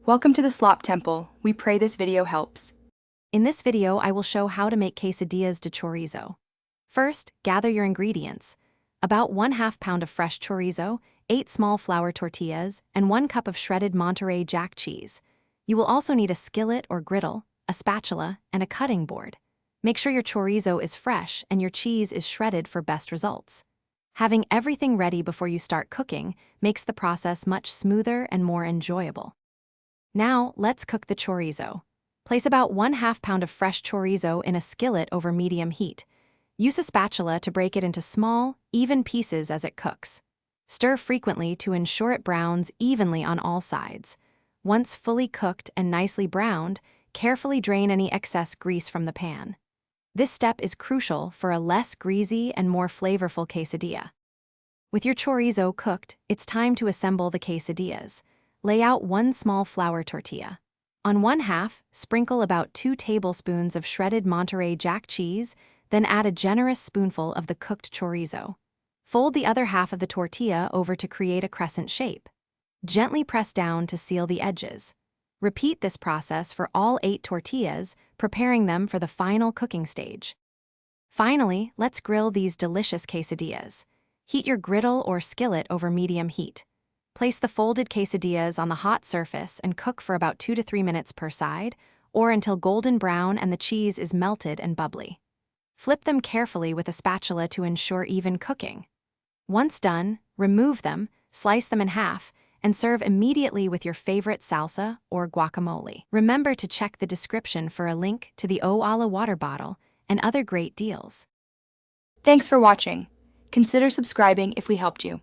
Welcome to the Slop Temple. We pray this video helps. In this video, I will show how to make quesadillas de chorizo. First, gather your ingredients. About 1/2 pound of fresh chorizo, 8 small flour tortillas, and 1 cup of shredded Monterey Jack cheese. You will also need a skillet or griddle, a spatula, and a cutting board. Make sure your chorizo is fresh and your cheese is shredded for best results. Having everything ready before you start cooking makes the process much smoother and more enjoyable. Now, let's cook the chorizo. Place about 1/2 pound of fresh chorizo in a skillet over medium heat. Use a spatula to break it into small, even pieces as it cooks. Stir frequently to ensure it browns evenly on all sides. Once fully cooked and nicely browned, carefully drain any excess grease from the pan. This step is crucial for a less greasy and more flavorful quesadilla. With your chorizo cooked, it's time to assemble the quesadillas. Lay out 1 small flour tortilla. On 1/2, sprinkle about 2 tablespoons of shredded Monterey Jack cheese, then add a generous spoonful of the cooked chorizo. Fold the other half of the tortilla over to create a crescent shape. Gently press down to seal the edges. Repeat this process for all 8 tortillas, preparing them for the final cooking stage. Finally, let's grill these delicious quesadillas. Heat your griddle or skillet over medium heat. Place the folded quesadillas on the hot surface and cook for about 2 to 3 minutes per side, or until golden brown and the cheese is melted and bubbly. Flip them carefully with a spatula to ensure even cooking. Once done, remove them, slice them in half, and serve immediately with your favorite salsa or guacamole. Remember to check the description for a link to the Oala water bottle and other great deals. Thanks for watching. Consider subscribing if we helped you.